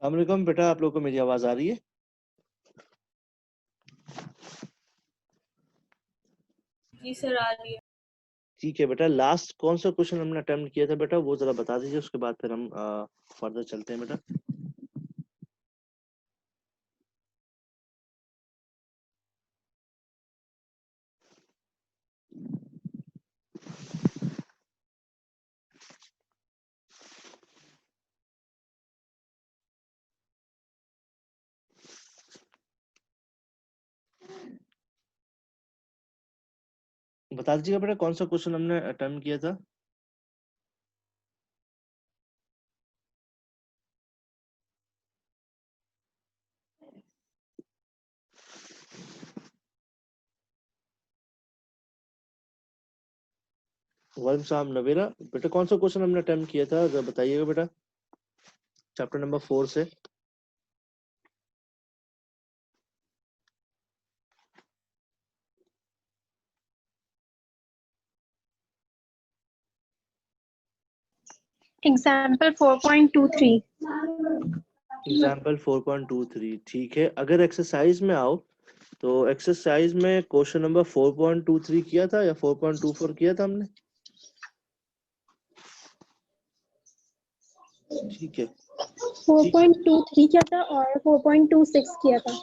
अस्सलाम वालेकुम बेटा, आप लोगों को मेरी आवाज आ रही है? जी सर आ रही है। ठीक है बेटा, लास्ट कौन सा क्वेश्चन हमने अटेम्प्ट किया था बेटा, वो जरा बता दीजिए, उसके बाद फिर हम फर्दर चलते हैं बेटा। बता दीजिएगा बेटा, कौन सा क्वेश्चन हमने अटेम्प्ट किया था? वालेकुम सलाम नवीरा बेटा, कौन सा क्वेश्चन हमने अटेम्प्ट किया था, जरा बताइएगा बेटा, चैप्टर नंबर 4 से। एग्जाम्पल 4.23। एग्जाम्पल 4.23 ठीक है। अगर एक्सरसाइज में आओ तो एक्सरसाइज में क्वेश्चन नंबर 4.23 किया था या 4.24 किया था हमने? ठीक है, 4.23 किया था और 4.26 किया था।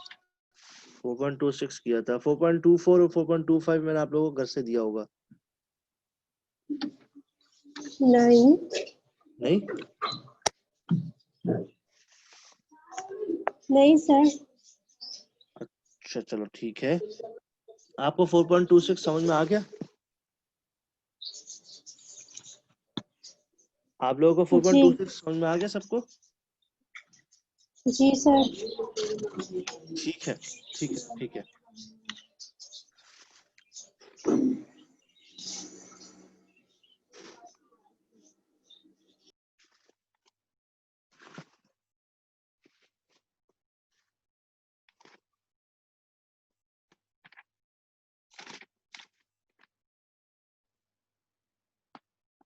4.26 किया था। 4.24 और 4.25 मैंने आप लोगों को घर से दिया होगा। नहीं नहीं? नहीं सर। अच्छा चलो ठीक है। आपको 4.26 समझ में आ गया? आप लोगों को जी 4.26 समझ में आ गया सबको? जी सर। ठीक है, ठीक है, ठीक है।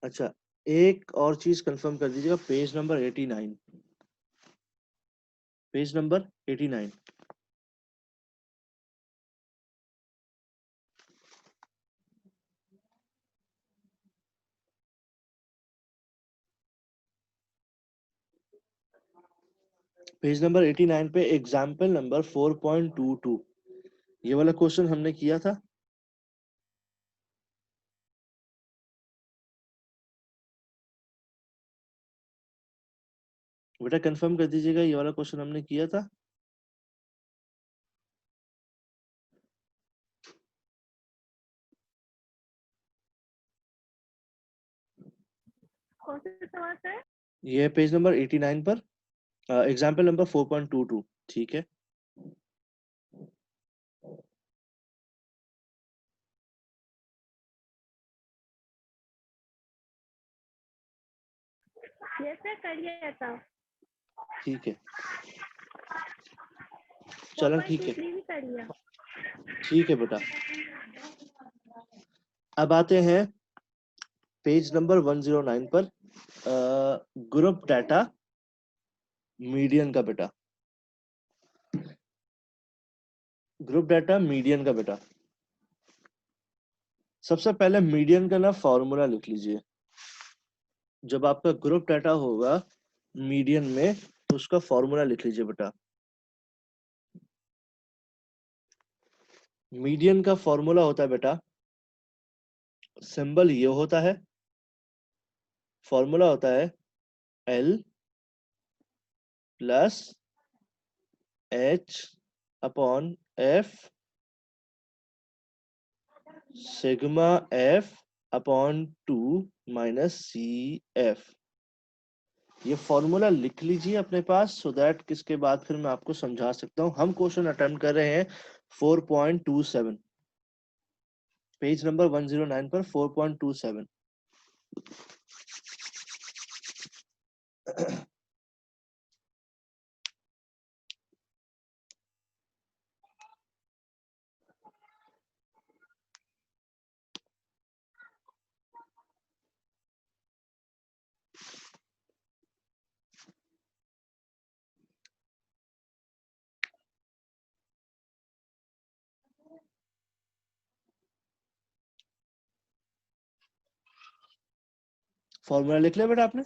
अच्छा, एक और चीज कंफर्म कर दीजिएगा, page number 89, page number 89। Page number 89 पे एग्जाम्पल नंबर 4.22 ये वाला क्वेश्चन हमने किया था। बेटा कंफर्म कर दीजिएगा, ये वाला क्वेश्चन हमने किया था। कौन सा सवाल सर? ये पेज नंबर 89 पर एग्जाम्पल नंबर 4.22 ठीक है। ये सर कर लिया था। ठीक है, चलो ठीक है, 4.23 भी कर लिया। ठीक है बेटा। अब आते हैं पेज नंबर 109 पर, ग्रुप डाटा मीडियन का बेटा, ग्रुप डाटा मीडियन का बेटा। सबसे पहले मीडियन का ना फॉर्मूला लिख लीजिए। जब आपका ग्रुप डाटा होगा मीडियन में तो उसका फॉर्मूला लिख लीजिए बेटा। मीडियन का फॉर्मूला होता है बेटा, सिंबल ये होता है, फॉर्मूला होता है L plus H upon F sigma F upon 2 minus CF। ये फॉर्मूला लिख लीजिए अपने पास, सो दैट किसके बाद फिर मैं आपको समझा सकता हूँ। हम क्वेश्चन अटेम्प्ट कर रहे हैं 4.27, पेज नंबर 109 पर 4.27। फॉर्मूला लिख लिया बेटा आपने?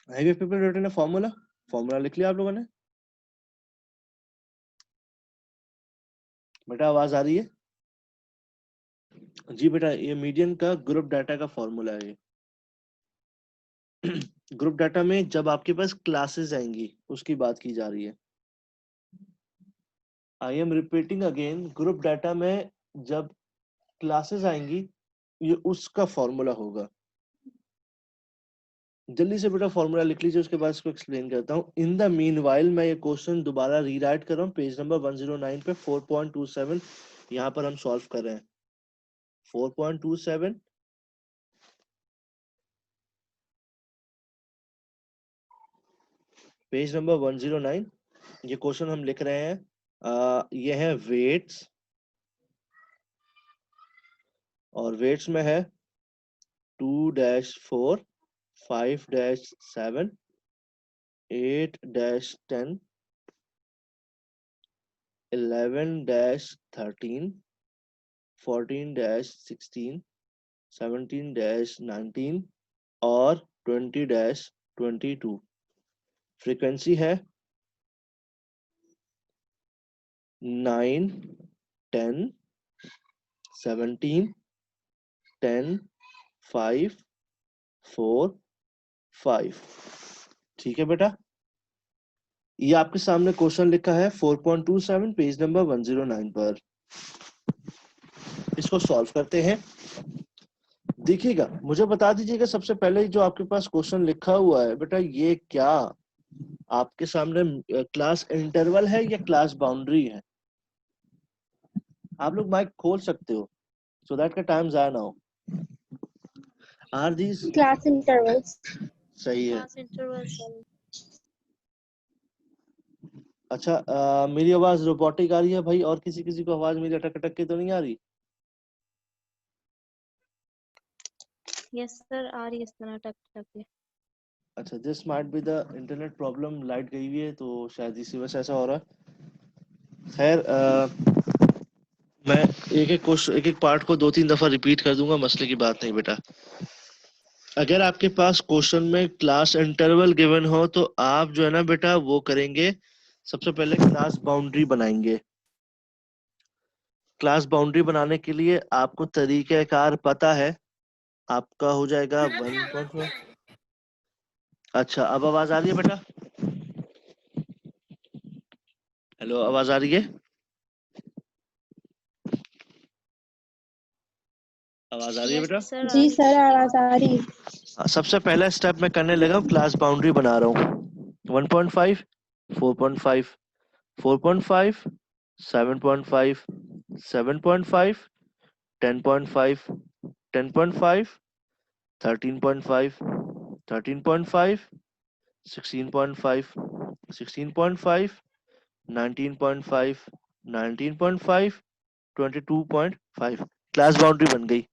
Have you people written a formula? Formula लिख लिया आप लोगों ने? बेटा आवाज आ रही है? जी बेटा, ये मीडियन का ग्रुप डाटा का फॉर्मूला है ये। ग्रुप डाटा में जब आपके पास क्लासेस आएंगी उसकी बात की जा रही है। I am repeating again, group data में जब क्लासेस आएंगी ये उसका फॉर्मूला होगा। जल्दी से बेटा फॉर्मूला लिख लीजिए, उसके बाद इसको एक्सप्लेन करता हूँ। इन द मीनवाइल मैं ये क्वेश्चन दोबारा रीराइट कर रहा हूँ पेज नंबर 109 पे 4.27 यहाँ पर हम सॉल्व कर रहे हैं। 4.27 पेज नंबर 109 ये क्वेश्चन हम लिख रहे हैं। ये है वेट्स, और वेट्स में है 2-4, 5-7, 8-10, 11-13, 14-16, 17-19 और 20-22। फ्रीक्वेंसी है 9, 10, 17, 10, 5, 4, 5। ठीक है बेटा, ये आपके सामने क्वेश्चन लिखा है 4.27 पेज नंबर 109 पर। इसको सॉल्व करते हैं। देखिएगा, मुझे बता दीजिएगा सबसे पहले जो आपके पास क्वेश्चन लिखा हुआ है बेटा, ये क्या आपके सामने क्लास इंटरवल है या क्लास बाउंड्री है? आप लोग माइक खोल सकते हो सो दैट का टाइम जाया ना हो। Are these class intervals. सही है? Class interval. अच्छा, मेरी आवाज रोबोटिक आ रही है भाई, और किसी किसी को आवाज मेरी अटक अटक के तो नहीं आ रही? यस सर, आ रही है इस तरह टक टक। अच्छा, this might be the internet problem, light गई हुई है तो शायद इसी वजह से ऐसा हो रहा है। खैर, मैं एक एक पार्ट को 2-3 दफा रिपीट कर दूंगा, मसले की बात नहीं बेटा। अगर आपके पास क्वेश्चन में क्लास इंटरवल गिवन हो तो आप जो है ना बेटा वो करेंगे, सबसे पहले क्लास बाउंड्री बनाएंगे। क्लास बाउंड्री बनाने के लिए आपको तरीकाकार पता है, आपका हो जाएगा 1.1। अच्छा, अब आवाज आ रही है बेटा? हेलो, आवाज आ रही है? आवाज आ रही है यस बेटा? सर, आ जी रही सर, आवाज आ रही है। सबसे पहला स्टेप मैं करने लगा हूँ, क्लास बाउंड्री बना रहा हूँ। 1.5, 4.5, 4.5, 7.5, 7.5, 10.5, 10.5, 13.5, 13.5, 16.5, 16.5, 19.5, 19.5, 22.5। क्लास बाउंड्री बन गई।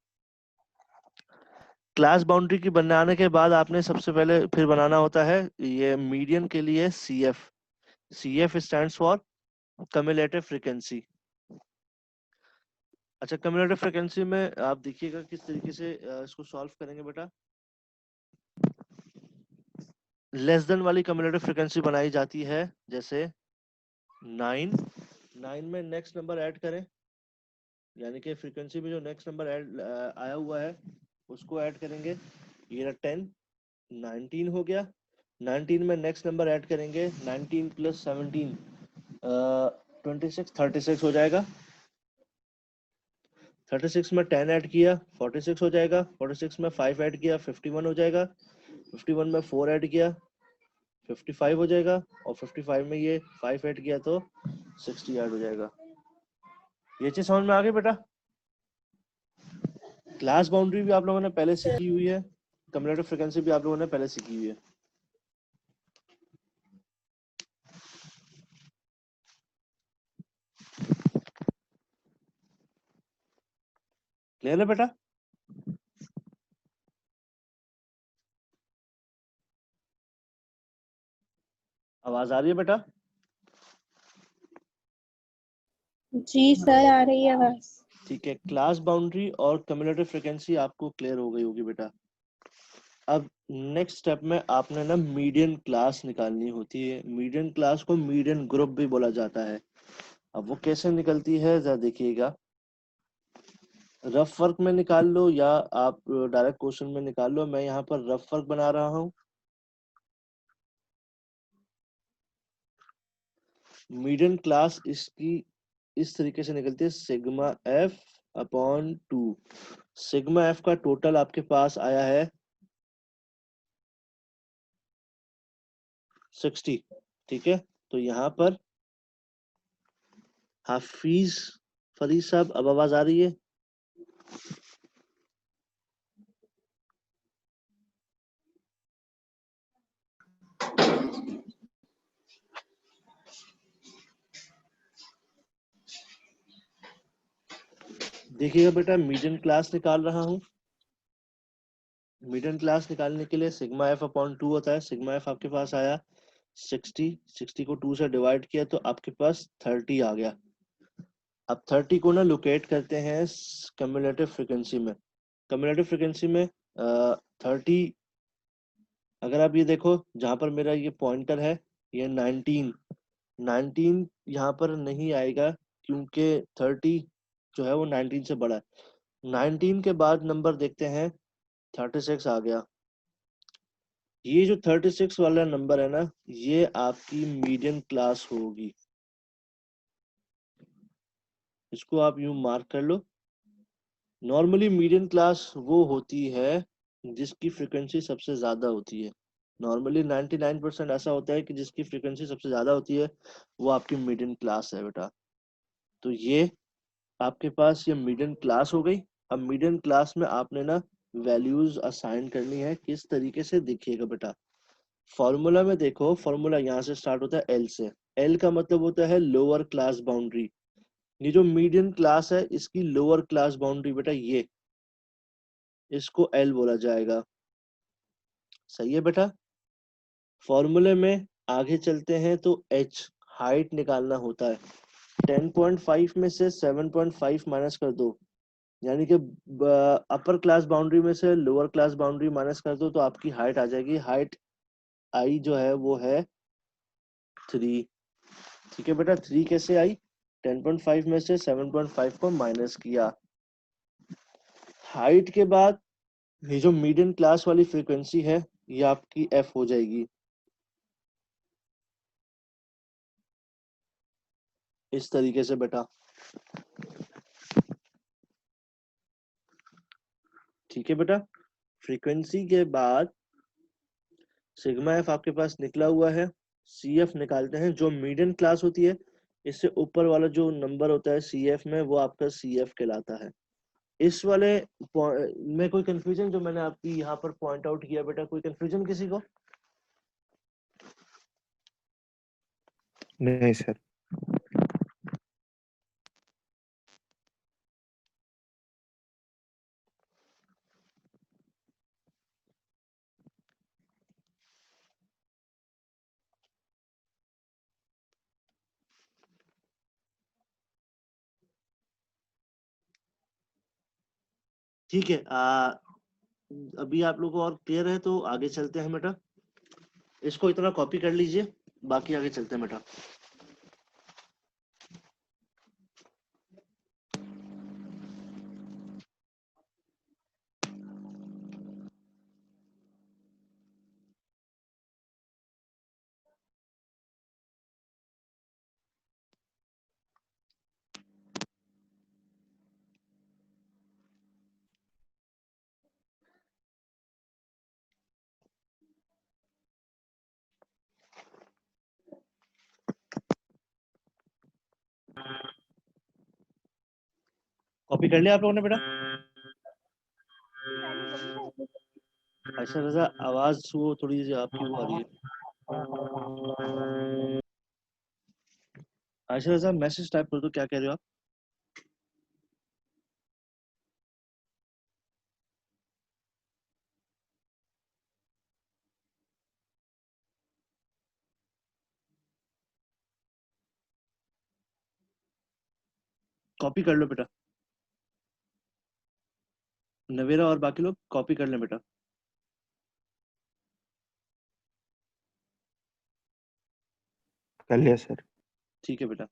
क्लास बाउंड्री की बनाने के बाद आपने सबसे पहले फिर बनाना होता है ये मीडियन के लिए CF। CF stands for cumulative frequency. अच्छा, कम्युलेटिव फ्रीक्वेंसी में आप देखिएगा किस तरीके से इसको सॉल्व करेंगे बेटा। लेस देन वाली कम्युलेटिव फ्रीक्वेंसी बनाई जाती है, जैसे 9। 9 में नेक्स्ट नंबर ऐड करें, यानी कि फ्रीक्वेंसी में जो नेक्स्ट नंबर ऐड आया हुआ है उसको ऐड करेंगे। ये 10, 19 हो गया। 19 में नेक्स्ट नंबर ऐड करेंगे, 19 प्लस 17 26, 36 हो जाएगा। 36 में 10 ऐड किया, 46 हो जाएगा। 46 में 5 ऐड किया, 51 हो जाएगा। 51 में 4 ऐड किया, 55 हो जाएगा। और 55 में ये 5 ऐड किया तो 60 ऐड हो जाएगा। ये चीज समझ में आ गई बेटा? क्लास बाउंड्री भी आप लोगों ने पहले सीखी हुई है, कम्युलेटिव फ्रीक्वेंसी भी आप लोगों ने पहले सीखी हुई है। क्लियर है बेटा? आवाज आ रही है बेटा? जी सर, आ रही है आवाज। ठीक है, क्लास बाउंड्री और कम्युलेटिव फ्रीक्वेंसी आपको क्लियर हो गई होगी बेटा। अब नेक्स्ट स्टेप में आपने ना मीडियन क्लास निकालनी होती है। मीडियन क्लास को मीडियन ग्रुप भी बोला जाता है। अब वो कैसे निकलती है जरा देखिएगा, रफ वर्क में निकाल लो या आप डायरेक्ट क्वेश्चन में निकाल लो। मैं यहाँ पर रफ वर्क बना रहा हूँ। मीडियन क्लास इसकी इस तरीके से निकलती है, sigma F upon 2। Sigma F का टोटल आपके पास आया है 60। ठीक है, तो यहाँ पर हाफिज फरीद साहब, अब आवाज आ रही है? देखिएगा बेटा, मीडियन क्लास निकाल रहा हूँ। मीडियन क्लास निकालने के लिए सिग्मा एफ अपॉन 2 होता है। सिग्मा एफ आपके पास आया 60। 60 को 2 से डिवाइड किया तो आपके पास 30 आ गया। अब 30 को ना लोकेट करते हैं कम्युलेटिव फ्रीक्वेंसी में। कम्युलेटिव फ्रीक्वेंसी में 30, अगर आप ये देखो जहां पर मेरा ये पॉइंटर है, ये 19 यहाँ पर नहीं आएगा क्योंकि 30 जो है वो 19 से बड़ा है। 19 के बाद नंबर देखते हैं, 36 आ गया। ये जो 36 वाला नंबर है ना, ये आपकी मीडियन क्लास होगी। इसको आप यूं मार्क कर लो। नॉर्मली मीडियन क्लास वो होती है जिसकी फ्रीक्वेंसी सबसे ज्यादा होती है। नॉर्मली 99% ऐसा होता है कि जिसकी फ्रीक्वेंसी सबसे ज्यादा होती है वो आपकी मीडियन क्लास है बेटा। तो ये आपके पास ये मीडियन क्लास हो गई। अब मीडियन क्लास में आपने ना वैल्यूज असाइन करनी है। किस तरीके से देखिएगा बेटा, फॉर्मूला में देखो, फॉर्मूला यहाँ से स्टार्ट होता है एल से। एल का मतलब होता है लोअर क्लास बाउंड्री। ये जो मीडियन क्लास है इसकी लोअर क्लास बाउंड्री बेटा ये, इसको एल बोला जाएगा। सही है बेटा। फॉर्मूले में आगे चलते हैं तो एच हाइट निकालना होता है। 10.5 में से 7.5 माइनस कर दो, यानी कि अपर क्लास बाउंड्री में से लोअर क्लास बाउंड्री माइनस कर दो तो आपकी हाइट आ जाएगी। हाइट आई जो है वो है 3। ठीक है बेटा, 3 कैसे आई? 10.5 में से 7.5 को माइनस किया। हाइट के बाद ये जो मीडियन क्लास वाली फ्रीक्वेंसी है ये आपकी एफ हो जाएगी, इस तरीके से बेटा। ठीक है बेटा, फ्रीक्वेंसी के बाद सिग्मा एफ आपके पास निकला हुआ है। सी एफ निकालते हैं। जो मीडियन क्लास होती है इससे ऊपर वाला जो नंबर होता है सी एफ में, वो आपका सी एफ कहलाता है। इस वाले में कोई कंफ्यूजन जो मैंने आपकी यहाँ पर पॉइंट आउट किया बेटा, कोई कंफ्यूजन किसी को? नहीं सर। ठीक है, अभी आप लोगों को और क्लियर है तो आगे चलते हैं बेटा। इसको इतना कॉपी कर लीजिए, बाकी आगे चलते हैं बेटा। कॉपी कर लिया आप लोगों ने बेटा? अच्छा रजा, आवाज वो थोड़ी सी आपकी वो आ रही है। अच्छा रजा, मैसेज टाइप कर दो, क्या कह रहे हो आप? कॉपी कर लो बेटा। नवेरा और बाकी लोग कॉपी कर लें बेटा। कर लिया सर। ठीक है बेटा।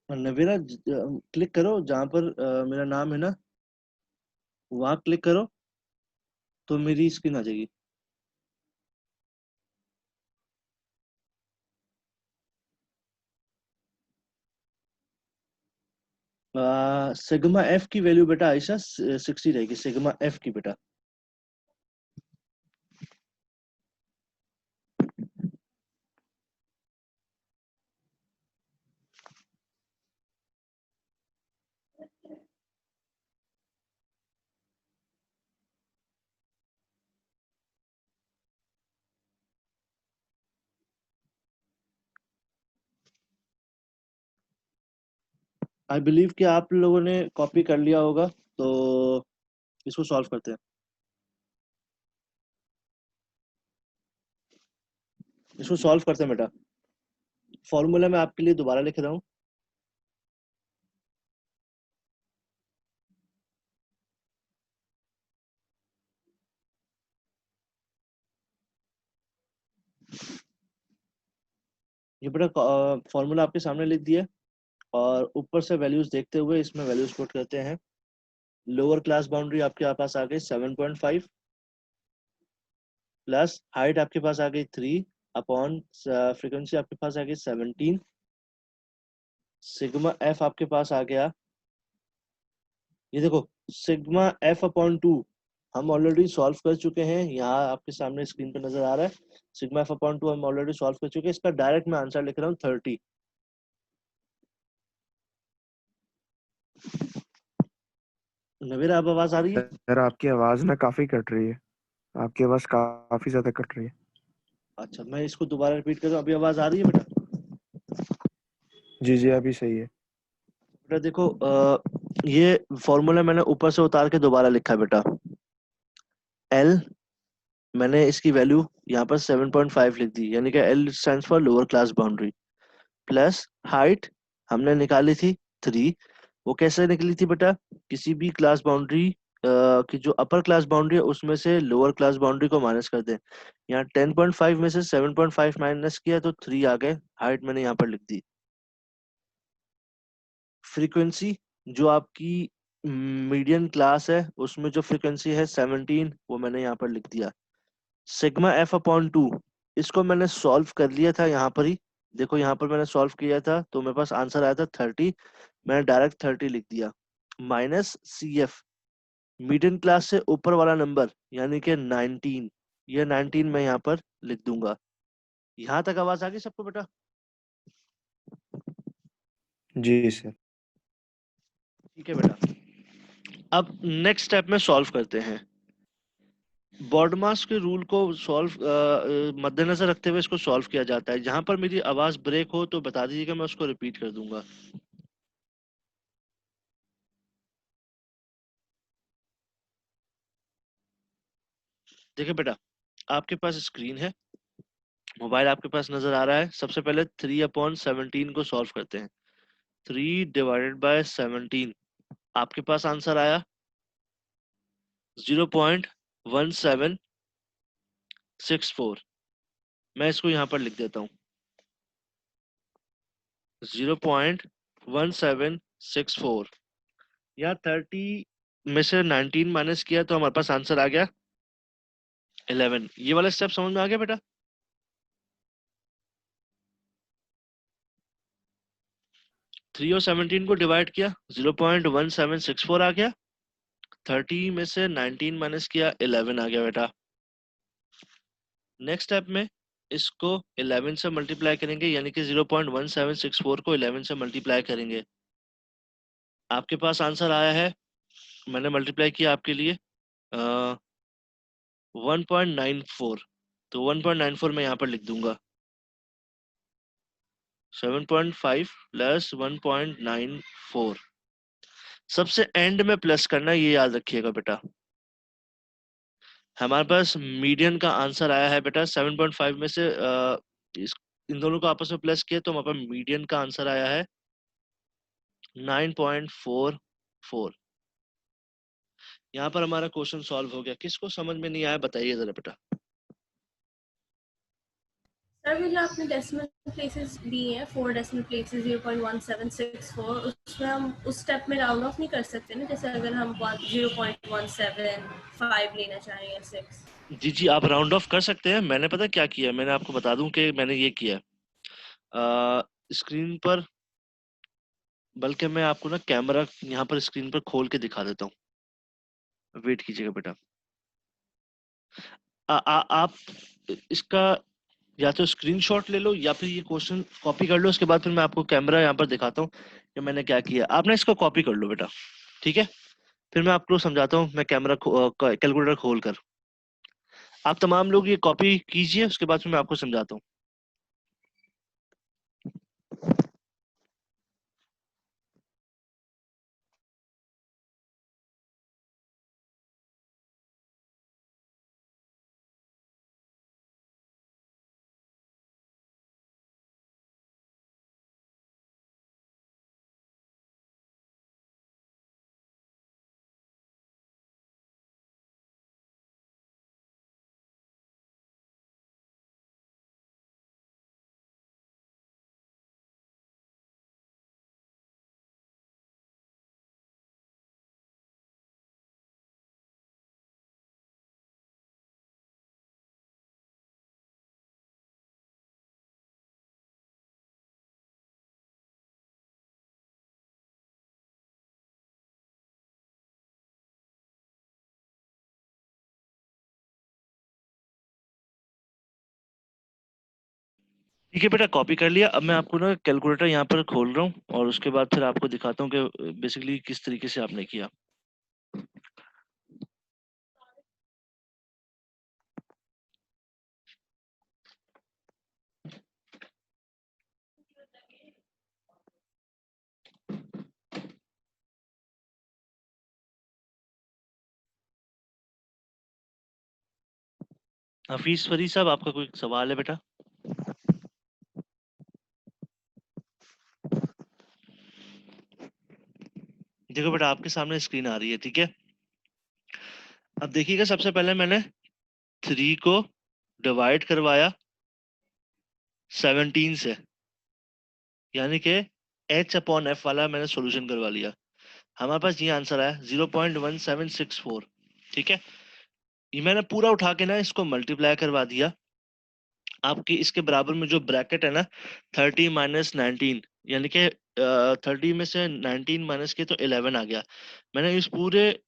और नवेरा क्लिक करो जहाँ पर मेरा नाम है ना, वहाँ क्लिक करो तो मेरी स्क्रीन आ जाएगी। सिग्मा एफ की वैल्यू बेटा आयशा 60 रहेगी, सिग्मा एफ की बेटा। आई बिलीव कि आप लोगों ने कॉपी कर लिया होगा, तो इसको सॉल्व करते हैं। इसको सॉल्व करते हैं बेटा। फॉर्मूला मैं आपके लिए दोबारा लिख रहा हूँ। ये बेटा फॉर्मूला आपके सामने लिख दिया, और ऊपर से वैल्यूज देखते हुए इसमें वैल्यूज पुट करते हैं। लोअर क्लास बाउंड्री आपके पास आ गई 7.5, प्लस हाइट आपके पास आ गई 3 अपॉन फ्रीक्वेंसी आपके पास आ गई 17। सिग्मा एफ आपके पास आ गया, ये देखो, सिग्मा एफ अपॉन 2 हम ऑलरेडी सॉल्व कर चुके हैं, यहाँ आपके सामने स्क्रीन पे नजर आ रहा है। सिग्मा एफ अपॉन 2 हम ऑलरेडी सॉल्व कर चुके हैं, इसका डायरेक्ट मैं आंसर लिख रहा हूँ 30। नवीरा अब आवाज आ रही है? सर आपकी आवाज ना काफी कट रही है, आपकी आवाज काफी ज्यादा कट रही है। अच्छा, मैं इसको दोबारा रिपीट कर रहा हूँ, अभी आवाज आ रही है बेटा? जी जी अभी सही है। बेटा देखो, ये फॉर्मूला मैंने ऊपर से उतार के दोबारा लिखा है बेटा। एल मैंने इसकी वैल्यू यहाँ पर 7.5 लिख दी, यानी कि L stands for lower class boundary, plus height हमने निकाली थी 3। वो कैसे निकली थी बेटा? किसी भी क्लास बाउंड्री की जो अपर क्लास बाउंड्री है उसमें से लोअर क्लास बाउंड्री को माइनस कर दें। यहाँ 10.5 में से 7.5 माइनस किया तो 3 आ गए, हाइट मैंने यहाँ पर लिख दी। फ्रीक्वेंसी जो आपकी मीडियन क्लास है उसमें जो फ्रीक्वेंसी है 17, वो मैंने यहाँ पर लिख दिया। सिग्मा एफ अपॉन 2, इसको मैंने सॉल्व कर लिया था यहाँ पर ही। देखो यहाँ पर मैंने सॉल्व किया था तो मेरे पास आंसर आया था 30, मैंने डायरेक्ट 30 लिख दिया। Minus C F, median class से ऊपर वाला नंबर यानी कि 19, ये 19 मैं यहाँ पर लिख दूंगा। यहाँ तक आवाज आ गई सबको बेटा? जी सर। ठीक है बेटा। अब नेक्स्ट स्टेप में सॉल्व करते हैं। बॉडमास के रूल को सॉल्व मद्देनजर रखते हुए इसको सॉल्व किया जाता है। जहां पर मेरी आवाज ब्रेक हो तो बता दीजिएगा, मैं उसको रिपीट कर दूंगा। देखिए बेटा, आपके पास स्क्रीन है, मोबाइल आपके पास नजर आ रहा है। सबसे पहले 3/17 को सॉल्व करते हैं। 3/17, आपके पास आंसर आया 0.1764। मैं इसको यहाँ पर लिख देता हूँ 0.1764। यहाँ 30 में से 19 माइनस किया तो हमारे पास आंसर आ गया 11। ये वाला स्टेप समझ में आ गया बेटा? 3 और 17 को डिवाइड किया 0.1764 आ गया। 30 में से 19 माइनस किया 11 आ गया बेटा। नेक्स्ट स्टेप में इसको 11 से मल्टीप्लाई करेंगे, यानी कि 0.1764 को 11 से मल्टीप्लाई करेंगे। आपके पास आंसर आया है, मैंने मल्टीप्लाई किया आपके लिए 1.94। तो 1.94 मैं यहाँ पर लिख दूंगा। 7.5 प्लस 1.94, सबसे एंड में प्लस करना, ये याद रखिएगा बेटा। हमारे पास मीडियन का आंसर आया है बेटा 7.5 में से इन दोनों को आपस में प्लस किया तो हमारे पास मीडियन का आंसर आया है 9.44। यहाँ पर हमारा क्वेश्चन सॉल्व हो गया। किसको समझ में नहीं आया बताइए जरा बेटा। सर वो जो आपने डेसिमल प्लेसेस दिए हैं 4 डेसिमल प्लेसेस 0.1764, उसमें हम उस स्टेप में राउंड ऑफ नहीं कर सकते ना, जैसे अगर हम 0.175 लेना चाह रहे हैं 6। जी जी, आप राउंड ऑफ कर सकते हैं। मैंने पता क्या किया, मैंने आपको बता दूं कि मैंने ये किया स्क्रीन पर, बल्कि मैं आपको ना कैमरा यहाँ पर स्क्रीन पर खोल के दिखा देता हूँ। वेट कीजिएगा बेटा। आप इसका या तो स्क्रीनशॉट ले लो या फिर ये क्वेश्चन कॉपी कर लो, उसके बाद फिर मैं आपको कैमरा यहाँ पर दिखाता हूँ कि मैंने क्या किया। आपने इसको कॉपी कर लो बेटा, ठीक है। फिर मैं आपको समझाता हूँ, मैं कैमरा कैलकुलेटर खोल कर। आप तमाम लोग ये कॉपी कीजिए, उसके बाद फिर मैं आपको समझाता हूँ। ठीक है बेटा, कॉपी कर लिया। अब मैं आपको ना कैलकुलेटर यहाँ पर खोल रहा हूँ और उसके बाद फिर आपको दिखाता हूँ कि बेसिकली किस तरीके से आपने किया। हफीज फरीद साहब, आपका कोई सवाल है बेटा? देखो बेटा, आपके सामने स्क्रीन आ रही है, ठीक है। अब देखिएगा, सबसे पहले मैंने 3 को डिवाइड करवाया 17 से, यानी कि h/f वाला मैंने सॉल्यूशन करवा लिया। हमारे पास ये आंसर आया 0.1764, ठीक है। ये मैंने पूरा उठा के ना इसको मल्टीप्लाई करवा दिया। आपकी इसके बराबर में जो ब्रैकेट है ना 30 माइनस 19, यानी कि 30 में से 19 माइनस किया तो 11 आ गया। मैंने इस पूरे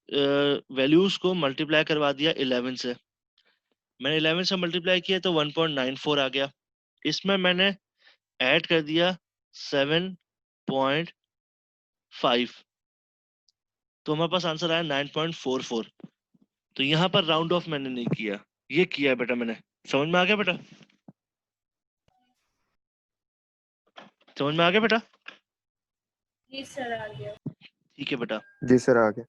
वैल्यूज को मल्टीप्लाई करवा दिया 11 से। मैंने 11 से मल्टीप्लाई किया तो 1.94 आ गया। इसमें मैंने ऐड कर दिया 7.5, तो हमारे पास आंसर आया 9.44। तो यहाँ पर राउंड ऑफ मैंने नहीं किया, ये किया है बेटा मैंने। समझ में आ गया बेटा? समझ में आ गया बेटा? जी सर आ गया। ठीक है बेटा। जी सर, आ गया।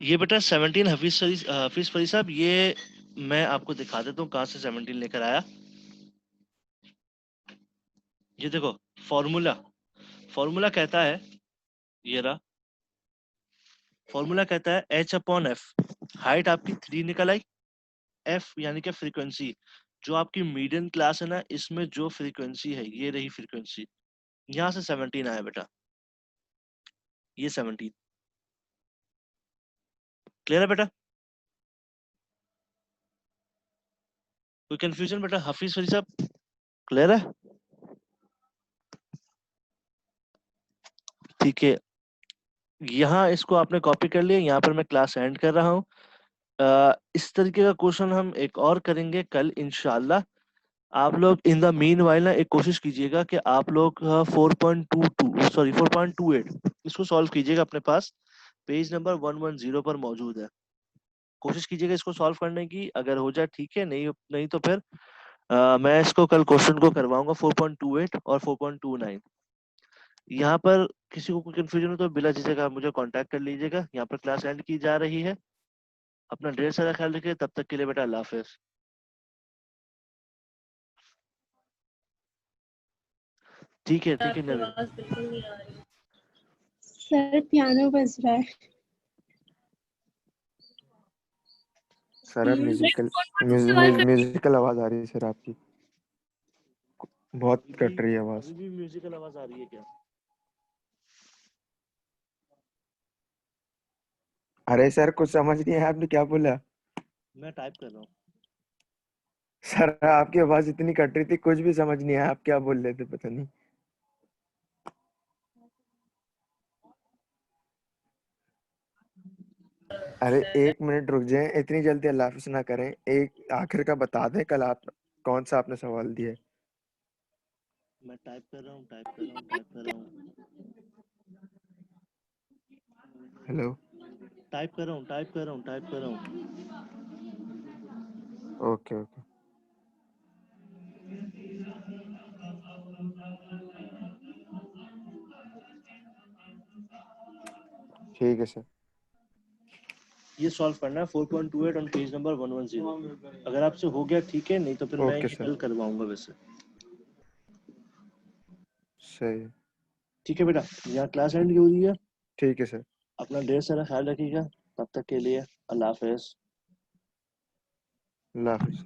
ये बेटा 17 हफीज फरीद साहब, ये मैं आपको दिखा देता हूँ कहाँ से 17 लेकर आया। ये देखो, फॉर्मूला फॉर्मूला कहता है, ये रहा फॉर्मूला कहता है h/f। हाइट आपकी 3 निकल आई, f यानी कि फ्रीक्वेंसी, जो आपकी मीडियन क्लास है ना, इसमें जो फ्रीक्वेंसी है ये रही फ्रीक्वेंसी, यहाँ से 17 आया बेटा, ये 17। क्लियर है बेटा? कोई कंफ्यूजन बेटा? हफीज फरीद साहब, क्लियर है? ठीक है, यहाँ इसको आपने कॉपी कर लिया, यहाँ पर मैं क्लास एंड कर रहा हूँ। इस तरीके का क्वेश्चन हम एक और करेंगे कल इंशाल्लाह। आप लोग इन द मीन वाइल ना एक कोशिश कीजिएगा कि आप लोग 4.28 इसको सॉल्व कीजिएगा, अपने पास पेज नंबर 110 पर मौजूद है। कोशिश कीजिएगा इसको सॉल्व करने की, अगर हो जाए ठीक है, नहीं नहीं तो फिर मैं इसको कल क्वेश्चन को करवाऊंगा 4.28 और 4.29। यहाँ पर किसी को कोई कंफ्यूजन हो तो बिला झिझक आप मुझे कांटेक्ट कर लीजिएगा। यहाँ पर क्लास एंड की जा रही है। अपना ढेर सारा ख्याल रखिए, तब तक के लिए बेटा अल्लाह हाफिज। ठीक है आपकी नवीन। आवाज बिल्कुल नहीं आ रही। सर पियानो बज रहा है। सर अब म्यूजिकल आवाज आ रही है सर आपकी, बहुत कट रही है आवाज। अभी भी म्यूजिकल आवाज आ रही है क्या? अरे सर कुछ समझ नहीं आया आपने क्या बोला। मैं टाइप कर रहा हूँ। सर आपकी आवाज इतनी कट रही थी, कुछ भी समझ नहीं आया आप क्या बोल रहे थे, पता नहीं। अरे 1 मिनट रुक जाए, इतनी जल्दी अल्लाह हाफिज ना करें। एक आखिर का बता दें कल आप कौन सा आपने सवाल दिया है। मैं टाइप कर रहा हूँ। हेलो, टाइप कर रहा हूँ। ओके ओके, ठीक है सर। ये सॉल्व करना है 4.28 ऑन पेज नंबर 110। अगर आपसे हो गया ठीक है, नहीं तो फिर मैं ओके ये सर, कल करवाऊंगा वैसे। सही, ठीक है बेटा, यहाँ क्लास एंड हो रही है। ठीक है सर। अपना ढेर सारा ख्याल रखिएगा, तब तक के लिए अल्लाह हाफिज। अल्लाह हाफिज।